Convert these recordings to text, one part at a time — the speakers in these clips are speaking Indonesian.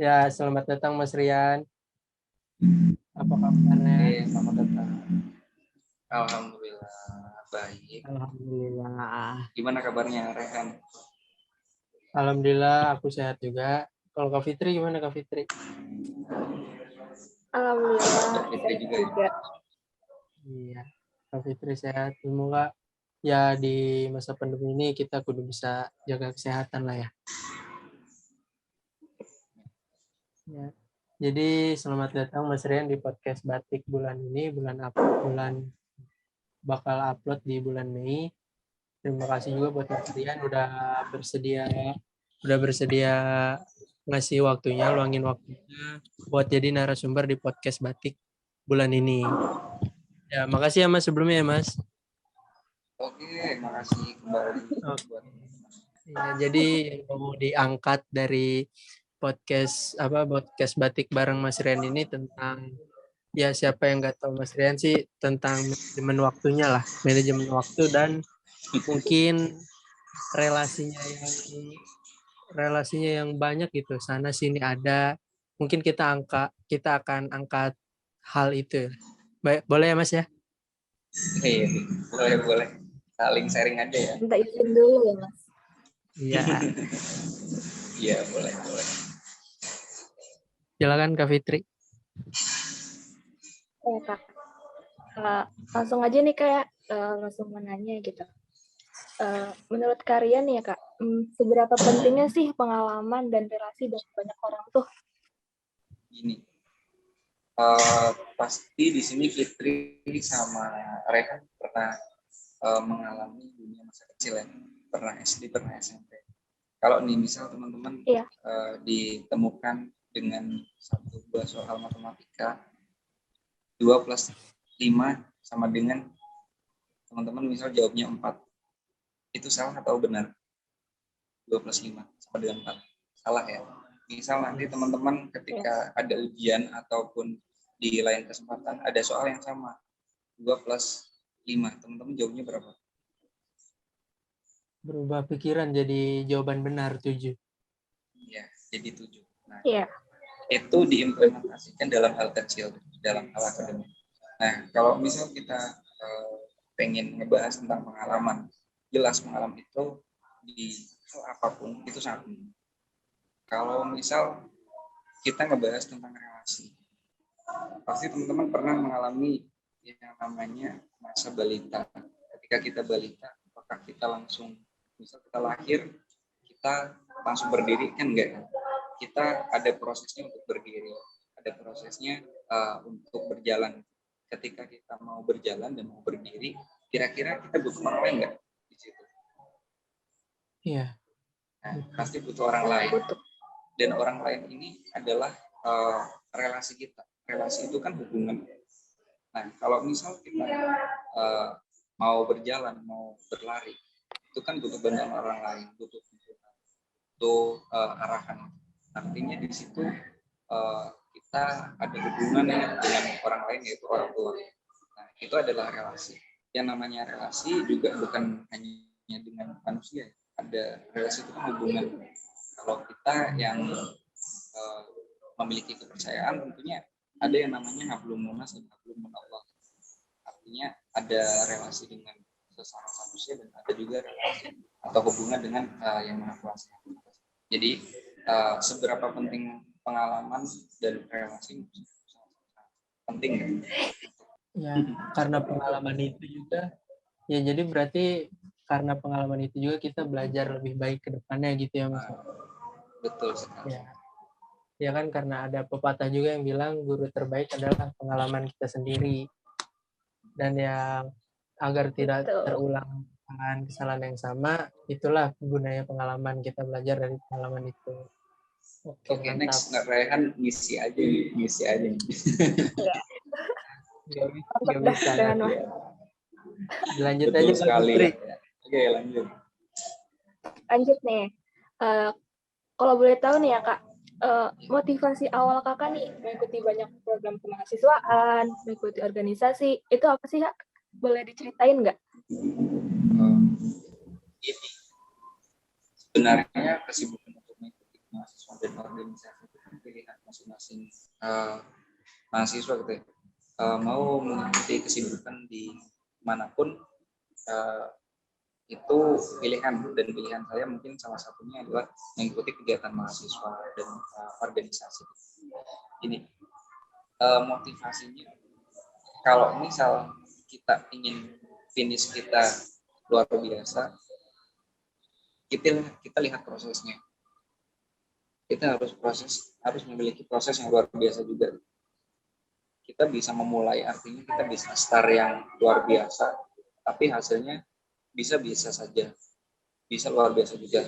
Ya, selamat datang Mas Rian. Apa kabarnya? Selamat datang. Alhamdulillah baik. Alhamdulillah. Gimana kabarnya Rehan? Alhamdulillah aku sehat juga. Kalau Kak Fitri gimana Kak Fitri? Alhamdulillah Fitri sehat juga. juga. Iya, Kak Fitri sehat. Semoga ya di masa pandemi ini kita kudu bisa jaga kesehatan lah ya. Ya. Jadi selamat datang Mas Rian di podcast Batik bulan ini, bulan bakal upload di bulan Mei. Terima kasih juga buat Mas Rian udah bersedia ngasih waktunya, luangin waktunya buat jadi narasumber di podcast Batik bulan ini. Ya, makasih ya Mas sebelumnya ya Mas. Oke, makasih kembali. Oke. Ya, jadi yang mau diangkat dari podcast Batik bareng Mas Rian ini tentang ya siapa yang nggak tahu Mas Rian sih tentang manajemen waktunya lah, manajemen waktu dan mungkin relasinya yang banyak gitu, sana sini ada, mungkin kita akan angkat hal itu. Baik, boleh ya Mas ya? Iya, boleh. Saling sharing aja ya. Minta izin dulu ya, Mas. Iya. Iya, boleh. Silakan Kak Fitri. Kak. Langsung aja nih kayak langsung menanya gitu. Menurut kalian ya Kak, seberapa pentingnya sih pengalaman dan relasi dengan banyak orang tuh? Gini, pasti di sini Fitri sama Rehan pernah mengalami dunia masa kecil ya. Pernah SD, pernah SMP. Kalau nih misal teman-teman ditemukan dengan satu buah soal matematika 2 plus 5 sama dengan teman-teman misal jawabnya 4, itu salah atau benar? 2 plus 5 sama dengan 4 salah ya. Misal nanti teman-teman ketika ada ujian ataupun di lain kesempatan ada soal yang sama 2 plus 5, teman-teman jawabnya berapa? Berubah pikiran jadi jawaban benar 7. Ya, jadi 7. Nah, itu diimplementasikan dalam hal kecil, dalam hal akademik. Nah, kalau misal kita pengen ngebahas tentang pengalaman, jelas pengalaman itu di hal apapun itu sangat penting. Kalau misal kita ngebahas tentang relasi, pasti teman-teman pernah mengalami yang namanya masa balita. Ketika kita balita, apakah kita langsung, misal kita lahir, kita langsung berdiri? Kan enggak. Kita ada prosesnya untuk berdiri, ada prosesnya untuk berjalan. Ketika kita mau berjalan dan mau berdiri, kira-kira kita butuh orang lain nggak di situ? Iya. Nah, pasti butuh orang lain. Dan orang lain ini adalah relasi kita. Relasi itu kan hubungan. Nah, kalau misal kita mau berjalan, mau berlari, itu kan butuh bantuan orang lain, butuh arahan. Artinya di situ kita ada hubungan dengan orang lain, yaitu orang tua. Nah, itu adalah relasi. Yang namanya relasi juga bukan hanya dengan manusia. Ada relasi itu kan hubungan. Kalau kita yang memiliki kepercayaan, tentunya ada yang namanya hablum munas dan hablum minallah. Artinya ada relasi dengan sesama manusia dan ada juga relasi atau hubungan dengan yang Maha Kuasa. Jadi seberapa penting pengalaman dan relasi penting ya? Karena pengalaman itu juga ya, jadi berarti karena pengalaman itu juga kita belajar lebih baik ke depannya gitu ya Mas. Betul sekali. Ya kan, karena ada pepatah juga yang bilang guru terbaik adalah pengalaman kita sendiri, dan yang agar tidak terulang kesalahan yang sama, itulah gunanya pengalaman, kita belajar dari pengalaman itu. Oke, next, nggak Rehan ngisi aja. Nggak bisa. Lanjut aja sekali. Oke, lanjut. Lanjut nih. Kalau boleh tahu nih ya Kak, motivasi awal Kakak nih mengikuti banyak program kemahasiswaan, mengikuti organisasi, itu apa sih Kak? Boleh diceritain nggak? Sebenarnya kesibukan untuk mengikuti mahasiswa dan organisasi itu kan masing-masing mahasiswa gitu ya, mau mengikuti kesibukan di manapun, itu pilihan, dan pilihan saya mungkin salah satunya adalah mengikuti kegiatan mahasiswa dan organisasi. Ini motivasinya, kalau misal kita ingin finish kita luar biasa, kita lihat prosesnya. Kita harus memiliki proses yang luar biasa juga. Kita bisa memulai, artinya kita bisa start yang luar biasa, tapi hasilnya bisa saja, bisa luar biasa juga.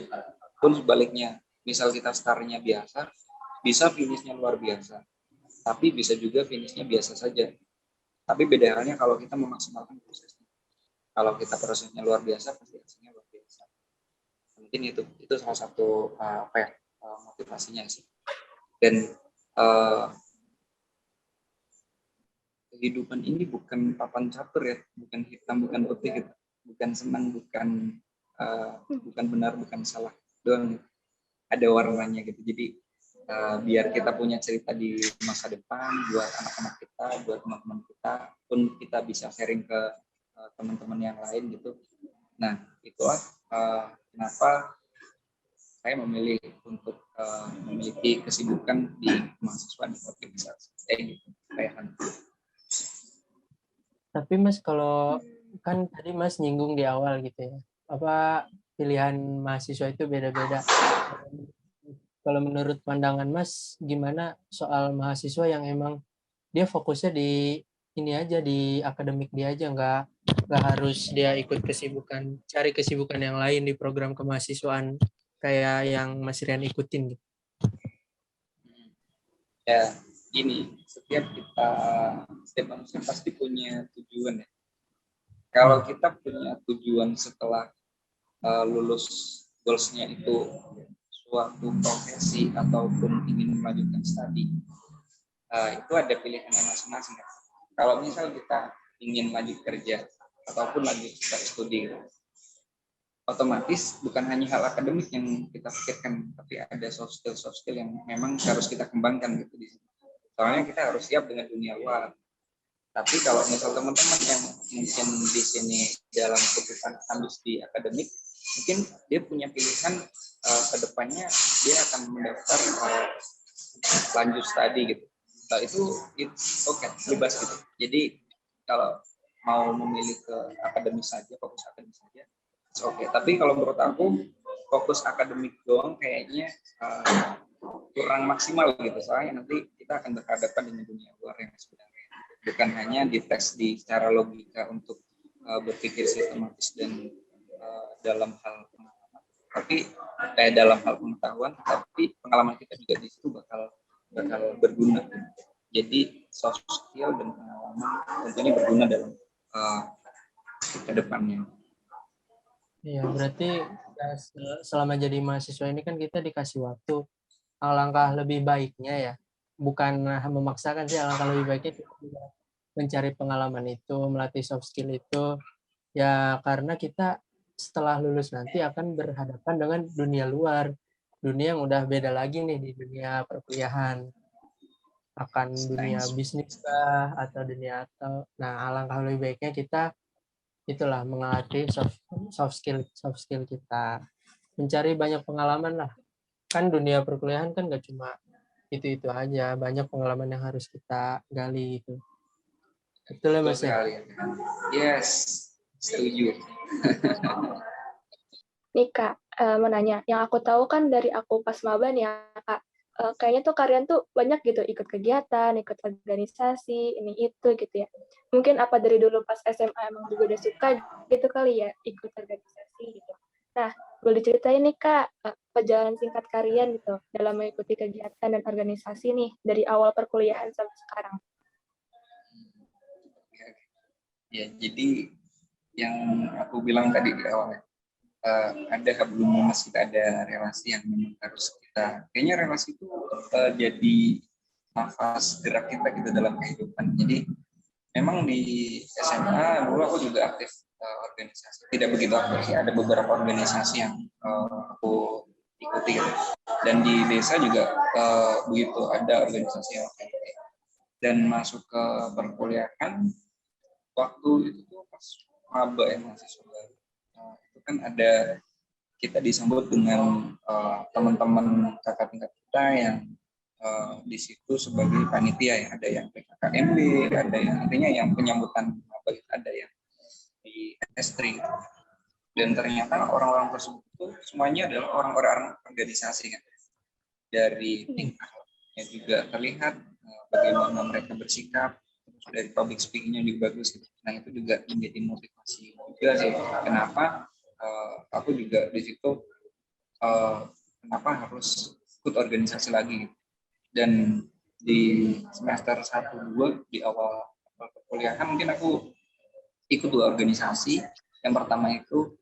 Pun sebaliknya, misal kita startnya biasa, bisa finishnya luar biasa, tapi bisa juga finishnya biasa saja. Tapi beda halnya kalau kita memaksimalkan prosesnya. Kalau kita prosesnya luar biasa, pasti hasilnya luar biasa. Mungkin itu salah satu motivasinya sih. Dan kehidupan ini bukan papan catur ya, bukan hitam, bukan putih gitu. Bukan senang, bukan benar, bukan salah doang, ada warnanya gitu. Jadi biar kita punya cerita di masa depan buat anak-anak kita, buat teman-teman kita, pun kita bisa sharing ke teman-teman yang lain gitu. Nah, itulah kenapa saya memilih untuk memiliki kesibukan di mahasiswa di organisasi gitu, kayak Tapi Mas, kalau kan tadi Mas nyinggung di awal gitu ya, apa pilihan mahasiswa itu beda-beda. Kalau menurut pandangan Mas, gimana soal mahasiswa yang emang dia fokusnya di ini aja, di akademik dia aja, nggak harus dia ikut cari kesibukan yang lain di program kemahasiswaan kayak yang Mas Rian ikutin gitu. Ya, ini setiap manusia pasti punya tujuan ya. Kalau kita punya tujuan setelah lulus, goals-nya itu suatu profesi ataupun ingin melanjutkan studi, itu ada pilihannya masing-masing. Kalau misal kita ingin lanjut kerja ataupun lanjut studi, otomatis bukan hanya hal akademik yang kita pikirkan, tapi ada soft skill yang memang harus kita kembangkan gitu di sini. Soalnya kita harus siap dengan dunia luar. Tapi kalau misal teman-teman yang mungkin di sini dalam kebutuhan ambis di akademik, mungkin dia punya pilihan ke depannya dia akan mendaftar lanjut studi gitu. Nah, itu oke, bebas gitu. Jadi kalau mau memilih ke akademis saja, fokus akademis saja, oke. Tapi kalau menurut aku fokus akademik doang kayaknya kurang maksimal gitu. Soalnya nanti kita akan berhadapan dengan dunia luar yang sebenarnya bukan hanya dites di secara logika untuk berpikir sistematis dan dalam hal pengalaman, tapi dalam hal pengetahuan, tapi pengalaman kita juga di situ bakal berguna. Jadi soft skill dan pengalaman tentunya berguna dalam ke depannya. Iya, berarti selama jadi mahasiswa ini kan kita dikasih waktu. Alangkah lebih baiknya ya, bukan memaksakan sih, alangkah lebih baiknya kita mencari pengalaman itu, melatih soft skill itu, ya karena kita setelah lulus nanti akan berhadapan dengan dunia luar, dunia yang udah beda lagi nih di dunia perkuliahan, akan dunia bisnis kah atau dunia atau, nah alangkah lebih baiknya kita itulah melatih soft skill kita, mencari banyak pengalaman lah. Kan dunia perkuliahan kan gak cuma itu aja, banyak pengalaman yang harus kita gali gitu. Betul ya Mas ya? Yes, setuju. Nih Kak, mau nanya, yang aku tahu kan dari aku pas maba nih ya Kak, kayaknya tuh kalian tuh banyak gitu ikut kegiatan, ikut organisasi, ini itu gitu ya. Mungkin apa dari dulu pas SMA emang juga udah suka gitu kali ya ikut organisasi gitu. Nah, boleh diceritain nih Kak, perjalanan singkat kalian gitu dalam mengikuti kegiatan dan organisasi nih dari awal perkuliahan sampai sekarang. Ya, jadi yang aku bilang tadi di awal, ada hablum minas, kita ada relasi yang memang harus kita, kayaknya relasi itu jadi nafas gerak kita gitu dalam kehidupan. Jadi memang di SMA dulu aku juga aktif organisasi, tidak begitu aktif sih, ada beberapa organisasi yang aku ikuti gitu. Dan di desa juga begitu ada organisasi yang dan masuk ke perkuliahan waktu itu tuh pas maba ya mahasiswa baru. Itu kan ada kita disambut dengan teman-teman kakak tingkat kita yang di situ sebagai panitia ya, ada yang PKKMB, ada yang artinya yang penyambutan maba, ada yang di S3. Dan ternyata orang-orang tersebut itu semuanya adalah orang-orang organisasi kan. Dari tingkahnya juga terlihat bagaimana mereka bersikap, terus dari public speaking-nya juga bagus. Nah itu juga menjadi motivasi juga sih. Kenapa aku juga di situ kenapa harus ikut organisasi lagi. Dan di semester 1-2 di awal perkuliahan mungkin aku ikut 2 organisasi. Yang pertama itu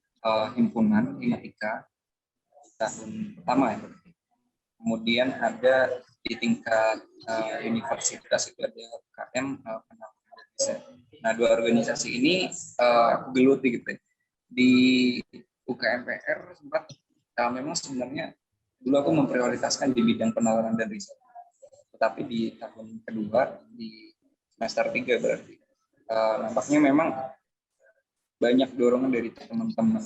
himpunan Himatika tahun pertama ya. Kemudian ada di tingkat universitas itu ada UKM penanaman desa. Nah 2 organisasi ini aku geluti gitu. Di UKM PR sempat memang sebenarnya dulu aku memprioritaskan di bidang penalaran dan riset. Tetapi di tahun kedua di semester 3 berarti nampaknya memang banyak dorongan dari teman-teman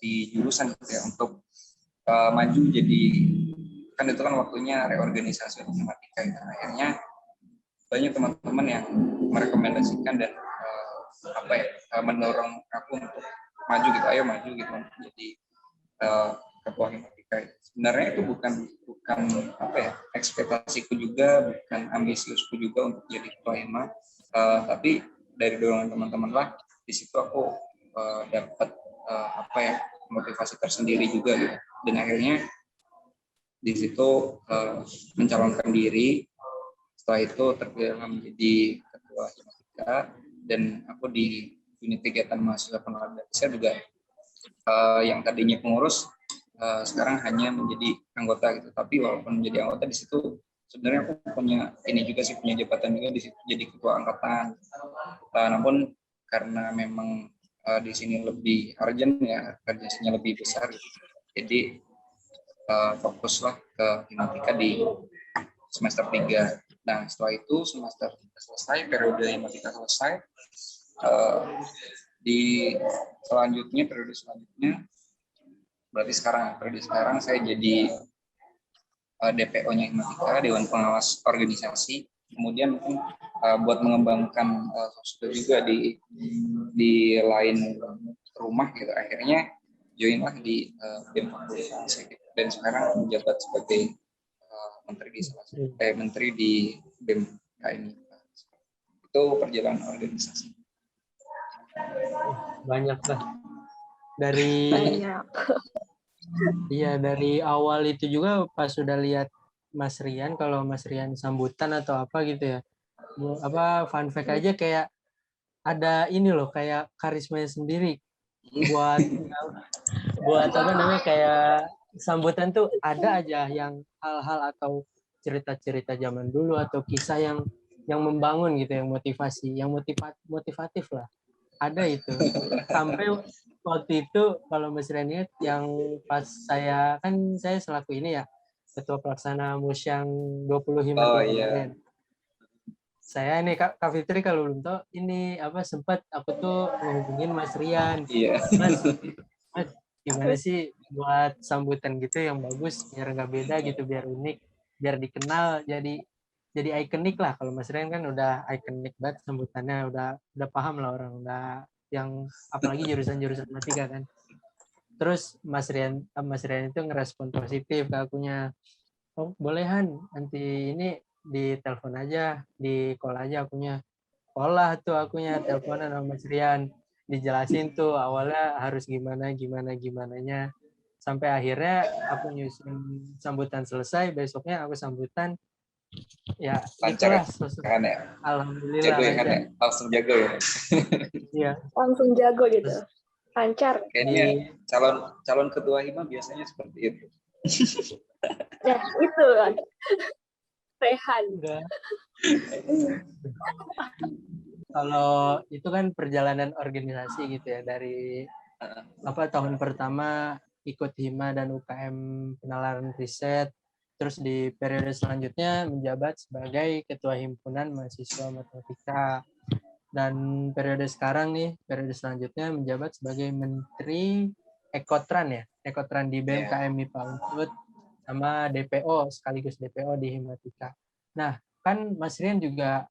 di jurusan gitu ya untuk maju jadi kan itu kan waktunya reorganisasi informatika ya. Akhirnya banyak teman-teman yang merekomendasikan dan mendorong aku untuk maju gitu, ayo maju gitu jadi ketua informatika. Sebenarnya itu bukan ekspektasiku juga, bukan ambisiusku juga untuk jadi ketua hima, tapi dari dorongan teman-teman lah di situ aku dapat motivasi tersendiri juga gitu. Dan akhirnya di situ mencalonkan diri. Setelah itu terpilih menjadi ketua Himatika dan aku di unit kegiatan mahasiswa penalaran dan riset juga yang tadinya pengurus sekarang hanya menjadi anggota gitu. Tapi walaupun menjadi anggota di situ sebenarnya aku punya jabatan juga di situ jadi ketua angkatan. Namun karena memang di sini lebih urgent ya, urgensinya lebih besar gitu. Jadi fokuslah ke Himatika di semester 3. Nah setelah itu semester 3 selesai, periode Himatika selesai, di periode selanjutnya berarti periode sekarang saya jadi DPO-nya Himatika, Dewan Pengawas Organisasi. Kemudian mungkin buat mengembangkan sosmed juga di lain rumah gitu. Akhirnya joinlah di BEM Fakultas gitu. Dan sekarang menjabat sebagai menteri di BEM ini. Itu perjalanan organisasi. Banyak lah. Dari awal itu juga pas sudah lihat Mas Rian, kalau Mas Rian sambutan atau apa gitu ya, fun fact aja kayak ada ini loh kayak karismanya sendiri buat kayak sambutan tuh ada aja yang hal-hal atau cerita-cerita zaman dulu atau kisah yang membangun gitu, yang motivasi, yang motivatif lah, ada itu. Sampai waktu itu kalau Mas Rian yang pas saya selaku ini ya ketua pelaksana Musyang 20 Himatika kemarin. Saya nih Kak Fitri kalau belum tahu ini sempat aku tuh menghubungin Mas Rian. Mas gimana sih buat sambutan gitu yang bagus biar nggak beda gitu, biar unik, biar dikenal, jadi ikonik lah. Kalau Mas Rian kan udah ikonik banget sambutannya, udah paham lah orang, udah yang apalagi jurusan matematika kan. Terus Mas Rian itu ngerespon positif ke akunya. Oh bolehan nanti ini di telepon aja, di call aja akunya. Call lah tuh akunya, teleponan sama Mas Rian. Dijelasin tuh awalnya harus gimananya. Sampai akhirnya aku nyusun sambutan selesai, besoknya aku sambutan. Ya, lancar kan ya? Alhamdulillah jago ya, kan ya? Langsung jago ya? Iya. Langsung jago gitu. Lancar. Kayaknya calon ketua hima biasanya seperti itu. Ya, itu kan. Rehan. Kalau itu kan perjalanan organisasi gitu ya, dari tahun pertama ikut hima dan UKM penalaran riset. Terus di periode selanjutnya menjabat sebagai Ketua Himpunan Mahasiswa Matematika. Dan periode sekarang nih, periode selanjutnya menjabat sebagai Menteri Ekotran ya. Ekotran di BMKM MIPA Unsud sama DPO, sekaligus DPO di Himatika. Nah, kan Mas Rian juga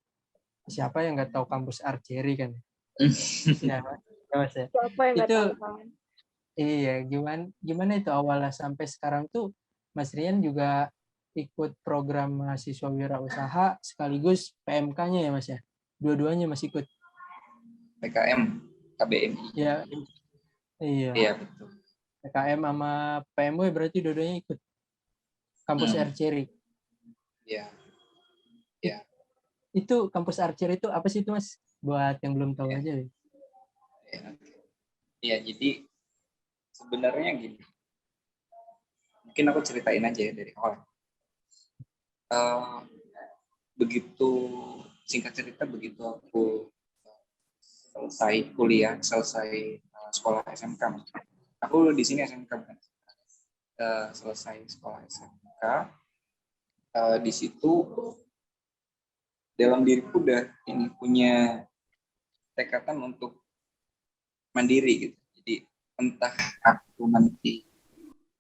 siapa yang nggak tahu kampus archery kan? Ya, Mas ya. Siapa yang nggak Itu tahu kan? iya, gimana itu awalnya sampai sekarang tuh Mas Rian juga ikut program mahasiswa wirausaha sekaligus PMK-nya ya Mas ya? Dua-duanya Mas ikut? PKM, KBMI. Ya, iya. Iya, betul. PKM sama PMW berarti dua-duanya ikut kampus archery. Iya. Itu kampus archery itu apa sih itu Mas? Buat yang belum tahu aja ya. Iya, jadi sebenarnya gini. Mungkin aku ceritain aja ya dari awal. Begitu singkat cerita, begitu aku selesai kuliah, selesai sekolah SMK. Aku di sini SMK bukan. Selesai sekolah SMK, di situ dalam diriku udah ini punya tekatan untuk mandiri gitu. Jadi entah aku nanti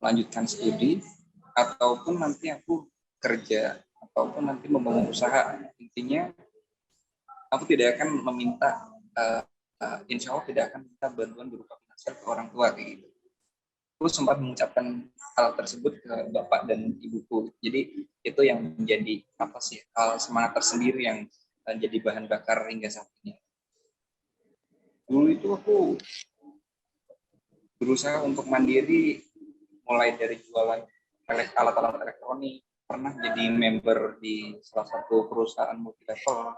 melanjutkan studi ataupun nanti aku kerja ataupun nanti membangun usaha, intinya aku tidak akan meminta insya Allah tidak akan minta bantuan berupa finansial ke orang tua kayak gitu. Aku sempat mengucapkan hal tersebut ke bapak dan ibuku. Jadi itu yang menjadi apa sih semangat tersendiri yang jadi bahan bakar hingga saat ini. Dulu itu aku berusaha untuk mandiri, mulai dari jualan alat-alat elektronik, pernah jadi member di salah satu perusahaan multilevel,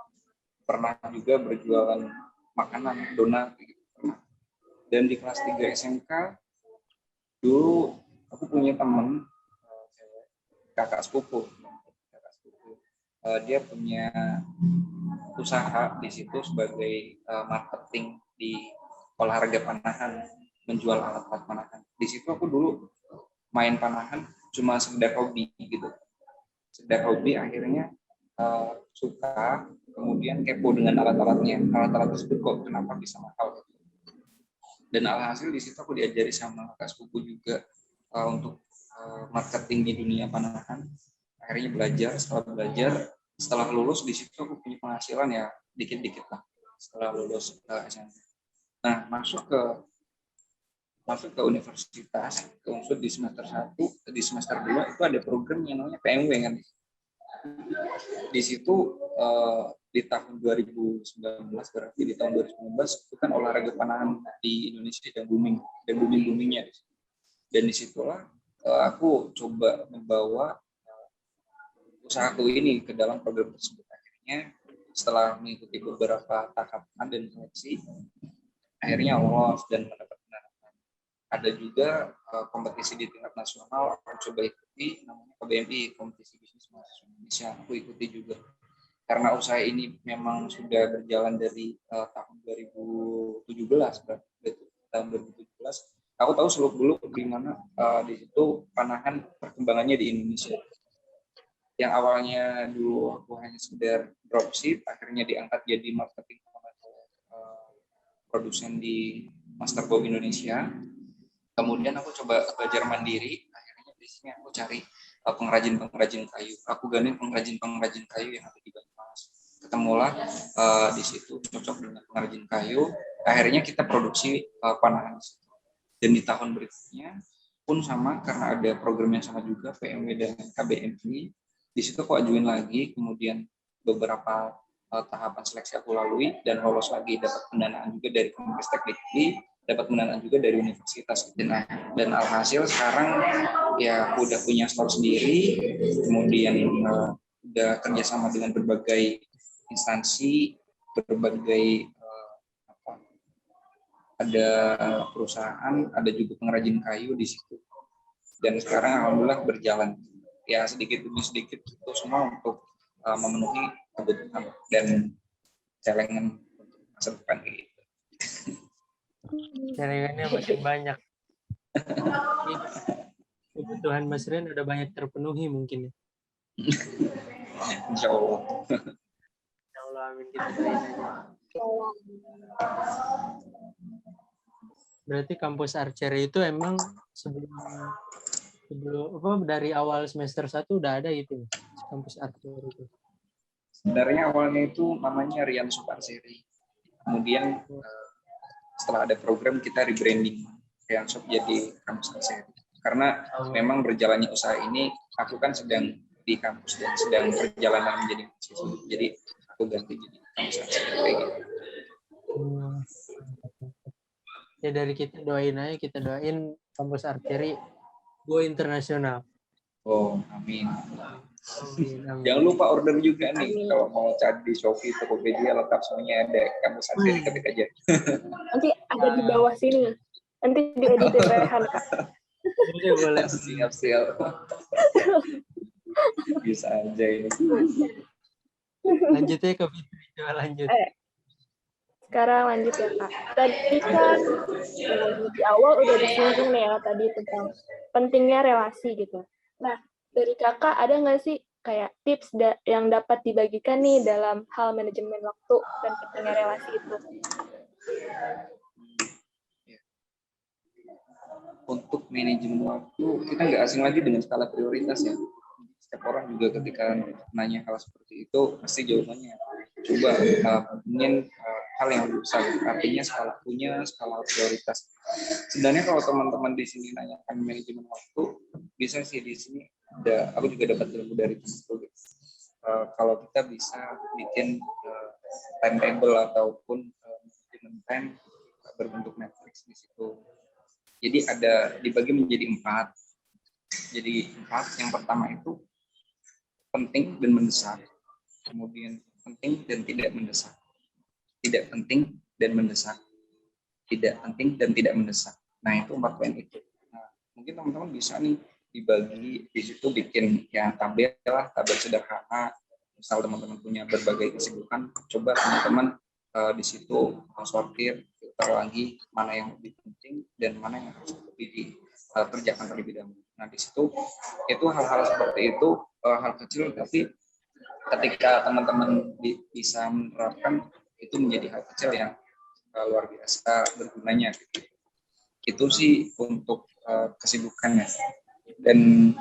pernah juga berjualan makanan, donat gitu. Dan di kelas 3 SMK dulu aku punya teman kakak sepupu. Dia punya usaha di situ sebagai marketing di olahraga panahan, menjual alat-alat panahan. Di situ aku dulu main panahan cuma sekedar hobi gitu. Sekedar hobi, akhirnya suka, kemudian kepo dengan alat-alatnya. Alat-alat tersebut kok kenapa bisa mahal? Dan alhasil di situ aku diajari sama kakak sepupu juga untuk marketing di dunia panahan. Akhirnya setelah lulus di situ aku punya penghasilan ya dikit-dikit lah setelah lulus SMP. Nah, masuk ke universitas, ke Unsud di semester 1, di semester 2 itu ada program yang namanya PMW kan. Di situ di tahun 2019, berarti di tahun 2019 itu kan olahraga panahan di Indonesia dan boomingnya. Dan disitulah aku coba membawa usahaku ini ke dalam program tersebut. Akhirnya setelah mengikuti beberapa tahapan dan seleksi, akhirnya lolos dan mendapat pendanaan. Ada juga kompetisi di tingkat nasional aku coba ikuti, namanya KBMI, Kompetisi Bisnis Mahasiswa Indonesia. Aku ikuti juga. Karena usaha ini memang sudah berjalan dari tahun 2017, tahun 2017. Aku tahu seluk-beluk gimana di situ panahan perkembangannya di Indonesia. Yang awalnya dulu aku hanya sekedar dropship, akhirnya diangkat jadi marketing produsen di Masterbomb Indonesia. Kemudian aku coba belajar mandiri, akhirnya di sini aku cari pengrajin kayu. Aku gandeng pengrajin kayu yang ada di Banyumas. Ketemulah di situ cocok dengan pengrajin kayu. Akhirnya kita produksi panahan di situ. Dan di tahun berikutnya pun sama, karena ada program yang sama juga, PMW dan KBMI. Di situ aku ajuin lagi, kemudian beberapa tahapan seleksi aku lalui dan lolos lagi, dapat pendanaan juga dari Kemenkes Dikti, dapat pendanaan juga dari universitas. Dan alhasil sekarang ya aku udah punya store sendiri, kemudian udah kerjasama dengan berbagai instansi, berbagai ada perusahaan, ada juga pengrajin kayu di situ. Dan sekarang alhamdulillah berjalan. Ya sedikit demi sedikit itu semua untuk memenuhi kebutuhan dan celengan untuk masa depan gitu. Jaringannya makin banyak. Kebutuhan Mas Rian udah banyak terpenuhi mungkin ya. Insya Allah. Ya Allah, amin, kita doain aja. Berarti kampus archery itu emang sebelum apa dari awal semester 1 udah ada gitu kampus archery itu. Sebenarnya awalnya itu namanya Rian Sukarseri. Kemudian setelah ada program kita rebranding Rian Sub jadi kampus archery. Karena memang berjalannya usaha ini aku kan sedang di kampus dan sedang perjalanan menjadi mahasiswa. Jadi aku ganti jadi kampus archery kayak gitu. Ya dari kita doain aja, kita doain kampus archery go internasional. Oh, amin. Amin, amin. Jangan lupa order juga nih. Kalau mau cari di Shopee, Tokopedia, lengkap semuanya ada. Kampus archery ketik aja. Nanti ada di bawah sini. Nanti dieditin Rehan, Kak. Boleh. Siap. Bisa aja ini. Lanjutnya ke Fitri, coba lanjut. Sekarang lanjut ya, Kak. Tadi kan di awal udah disinggung nih ya tadi tentang pentingnya relasi gitu. Nah, dari Kakak ada nggak sih kayak tips yang dapat dibagikan nih dalam hal manajemen waktu dan pentingnya relasi itu? Untuk manajemen waktu, kita nggak asing lagi dengan skala prioritas ya. Setiap orang juga ketika nanya hal seperti itu, pasti jawabannya coba ingin hal yang lebih besar. Artinya skala prioritas. Sebenarnya kalau teman-teman di sini nanyakan manajemen waktu, bisa sih di sini aku juga dapat ilmu dari temanku. Kalau kita bisa bikin timetable ataupun manajemen time berbentuk matrix di situ. Jadi ada dibagi menjadi 4. Jadi 4, yang pertama itu penting dan mendesak. Kemudian penting dan tidak mendesak. Tidak penting dan mendesak. Tidak penting dan tidak mendesak. Nah, itu 4 poin itu. Nah, mungkin teman-teman bisa nih dibagi di situ bikin ya tabel sederhana. Misal teman-teman punya berbagai kesibukan, coba teman-teman di situ sortir, filter lagi mana yang lebih penting dan mana yang harus lebih dikerjakan terlebih dahulu. Nah, di situ itu hal-hal seperti itu hal kecil, tapi ketika teman-teman bisa menerapkan itu menjadi hal kecil yang luar biasa bergunanya. Itu sih untuk kesibukannya. Dan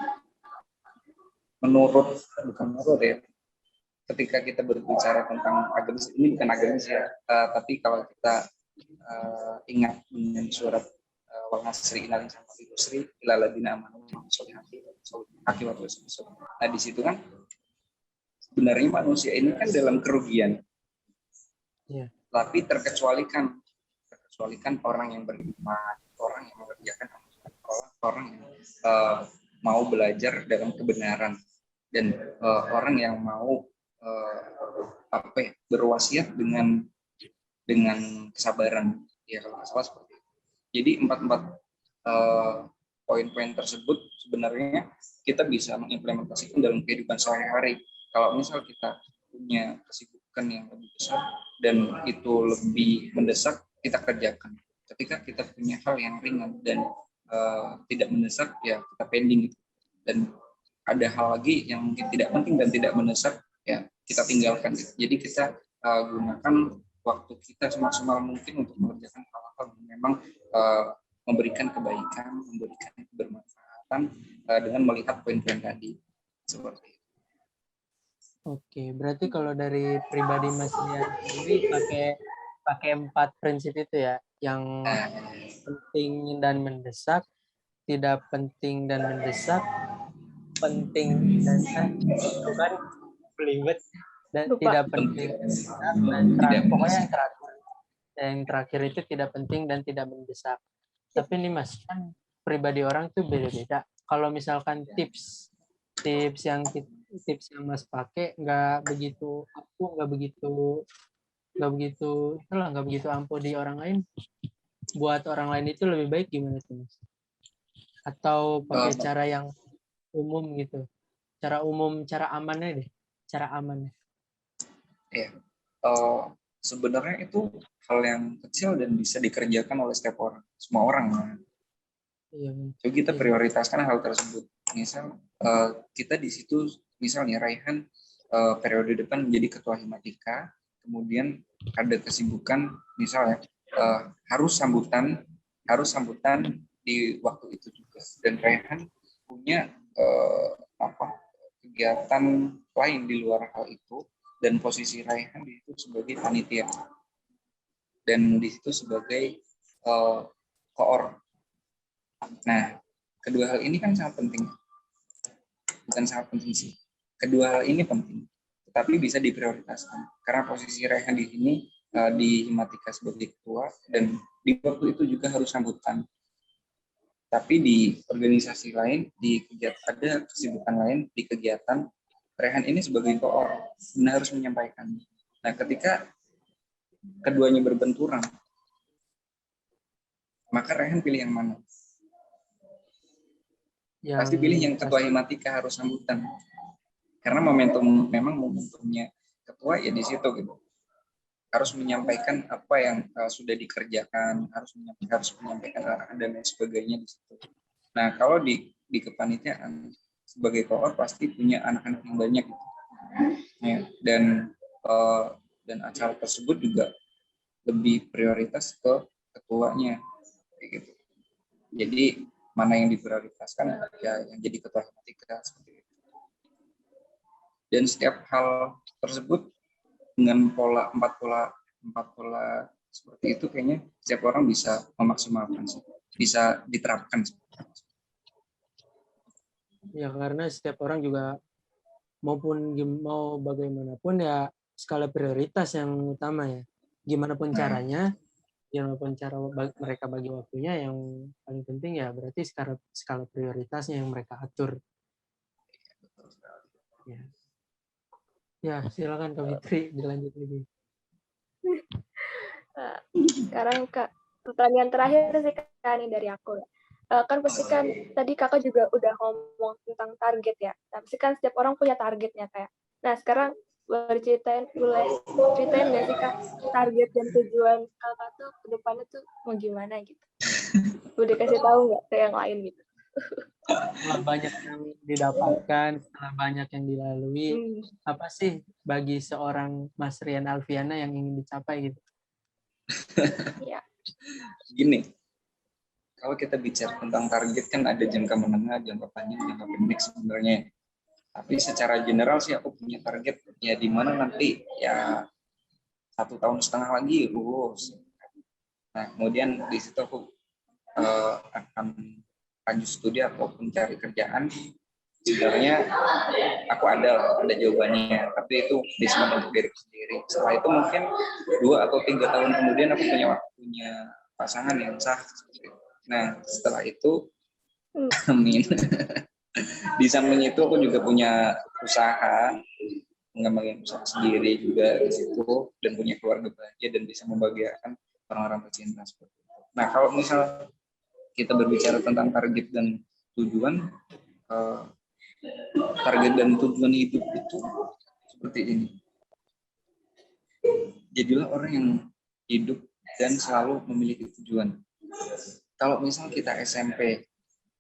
bukan menurut ya, ketika kita berbicara tentang agensi, ini bukan agensi ya, tapi kalau kita ingat dengan surat Wal Sri Inalin sama Ibu Sri ilaladina amanu solihati akibat. Nah, di situ kan sebenarnya manusia ini kan dalam kerugian, tapi terkecualikan orang yang beriman, orang yang mengerjakan orang yang mau belajar dalam kebenaran, dan orang yang mau berwasiat dengan kesabaran, ya kalau nggak salah seperti itu. Jadi 4 poin-poin tersebut sebenarnya kita bisa mengimplementasikan dalam kehidupan sehari-hari. Kalau misal kita punya kesibukan yang lebih besar dan itu lebih mendesak, kita kerjakan. Ketika kita punya hal yang ringan dan tidak mendesak, ya kita pending. Dan ada hal lagi yang mungkin tidak penting dan tidak mendesak, ya kita tinggalkan. Jadi kita gunakan waktu kita semaksimal mungkin untuk mengerjakan hal-hal yang memang memberikan kebaikan, memberikan kebermanfaatan dengan melihat poin-poin tadi seperti itu. Oke, berarti kalau dari pribadi Mas Rian sendiri pakai 4 prinsip itu ya, yang penting dan mendesak, tidak penting dan mendesak, penting dan bukan belibet, dan tidak penting dan mendesak, dan pokoknya yang terakhir itu tidak penting dan tidak mendesak. Tapi nih Mas, kan pribadi orang tuh beda-beda. Kalau misalkan tips yang Mas pakai nggak begitu ampuh di orang lain, buat orang lain itu lebih baik gimana tuh Mas? Atau pakai cara yang umum gitu, cara amannya deh, cara amannya. Ya, sebenarnya itu hal yang kecil dan bisa dikerjakan oleh setiap orang, semua orang. Iya. Coba kita prioritaskan hal tersebut. Misal kita di situ, misalnya Raihan periode depan menjadi ketua Himatika, kemudian ada kesibukan, misalnya harus sambutan di waktu itu juga. Dan Raihan punya kegiatan lain di luar hal itu, dan posisi Raihan di situ sebagai panitia dan di situ sebagai koor. Nah, kedua hal ini kan sangat penting. Bukan sangat penting sih. Kedua hal ini penting, tetapi bisa diprioritaskan. Karena posisi Raihan di sini di Himatika sebagai ketua, dan di waktu itu juga harus sambutan. Tapi di organisasi lain, di kegiatan, ada kesibukan lain di kegiatan, Raihan ini sebagai koor harus menyampaikan. Nah, ketika keduanya berbenturan, maka Raihan pilih yang mana? Pasti pilih yang ketua Himatika harus sambutan. Karena momentumnya ketua ya di situ gitu. Harus menyampaikan apa yang sudah dikerjakan, harus menyampaikan arahan dan lain sebagainya di situ. Nah, kalau di kepanitiaan sebagai koor pasti punya anak-anak yang banyak gitu. Ya, dan acara tersebut juga lebih prioritas ke ketuanya kayak gitu. Jadi mana yang diprioritaskan ya yang jadi ketua Himatika seperti itu. Dan setiap hal tersebut dengan empat pola seperti itu kayaknya setiap orang bisa memaksimalkan sih, bisa diterapkan. Ya karena setiap orang juga mau bagaimanapun ya skala prioritas yang utama ya. Gimana pun caranya, gimana pun cara mereka bagi waktunya, yang paling penting ya berarti skala prioritasnya yang mereka atur. Ya silakan Kak Fitri, dilanjut lagi. Sekarang Kak, pertanyaan terakhir sih Kak nih dari aku. Kan pasti kan tadi Kakak juga udah ngomong tentang target ya. Tapi kan setiap orang punya targetnya kayak. Nah sekarang boleh ceritain nggak sih Kak target dan tujuan Kakak tuh ke depannya tuh mau gimana gitu? Udah kasih tahu nggak ke yang lain gitu? Setelah banyak yang didapatkan, setelah banyak yang dilalui, apa sih bagi seorang Mas Rian Alfiana yang ingin dicapai gitu? Ya. Gini, kalau kita bicara tentang target kan ada jangka menengah, jangka panjang, jangka pendek sebenarnya. Tapi secara general sih aku punya target ya di mana nanti ya 1,5 tahun lagi lulus. Nah kemudian di situ aku akan lanjut studi ataupun cari kerjaan. Sebenarnya aku ada jawabannya, tapi itu bisa untuk diri sendiri. Setelah itu mungkin 2 atau 3 tahun kemudian aku punya pasangan yang sah. Nah setelah itu amin. Di samping itu aku juga punya usaha, mengembangkan usaha sendiri juga di situ, dan punya keluarga bahagia dan bisa membahagiakan orang-orang tercinta seperti itu. Nah kalau misal kita berbicara tentang target dan tujuan, target dan tujuan hidup itu seperti ini. Jadilah orang yang hidup dan selalu memiliki tujuan. Kalau misal kita SMP,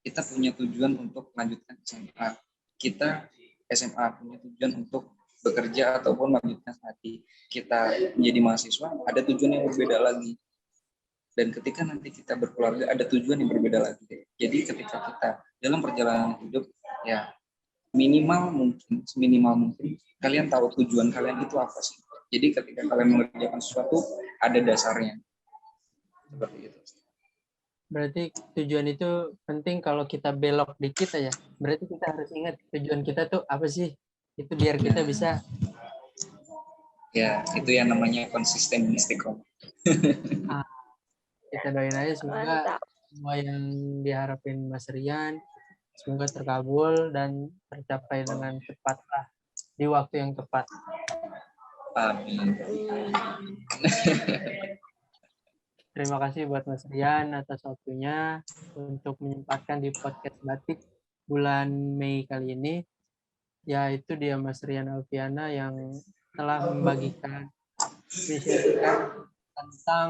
kita punya tujuan untuk melanjutkan SMA. Kita SMA punya tujuan untuk bekerja ataupun melanjutkan studi. Kita menjadi mahasiswa, ada tujuan yang berbeda lagi. Dan ketika nanti kita berkeluarga, ada tujuan yang berbeda lagi. Jadi ketika kita dalam perjalanan hidup, ya seminimal mungkin kalian tahu tujuan kalian itu apa sih. Jadi ketika kalian mengerjakan sesuatu, ada dasarnya. Seperti itu. Berarti tujuan itu penting. Kalau kita belok dikit aja, berarti kita harus ingat tujuan kita tuh apa sih. Itu biar kita bisa. Ya, itu yang namanya konsisten istiqomah. Kita doain aja semoga semua yang diharapin Mas Rian semoga terkabul dan tercapai dengan cepat lah, di waktu yang tepat. Amin. Terima kasih buat Mas Rian atas waktunya untuk menyempatkan di podcast Batik bulan Mei kali ini. Yaitu dia Mas Rian Alfiana yang telah membagikan tentang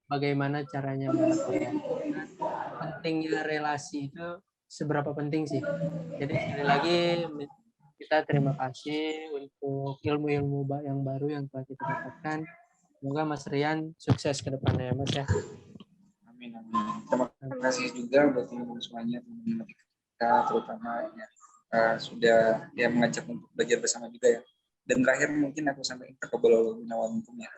bagaimana caranya mendapatkan tentang pentingnya relasi itu seberapa penting sih. Jadi sekali lagi kita terima kasih untuk ilmu-ilmu yang baru yang telah kita dapatkan. Semoga Mas Rian sukses ke depannya ya Mas ya. Amin, amin. Terima kasih juga buat teman-teman semuanya, teman-teman kita terutama ya, sudah ya mengajak untuk belajar bersama juga ya. Dan terakhir mungkin aku sampaikan taqabbalallahu minna wa minkum ya.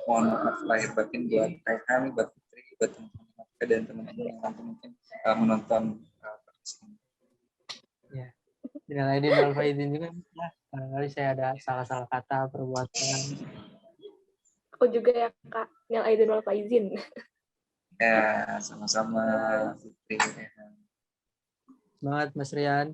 Mohon maaf lahir batin buat Raihan, buat Putri, buat teman-teman kita dan teman-teman yang nanti mungkin menonton ini. Ya. Minal aidin wal faizin juga. Nah, barangkali saya ada salah-salah kata, perbuatan. Aku juga ya Kak, minal aidin wal faizin. Ya, sama-sama Putri. Semangat Mas Rian.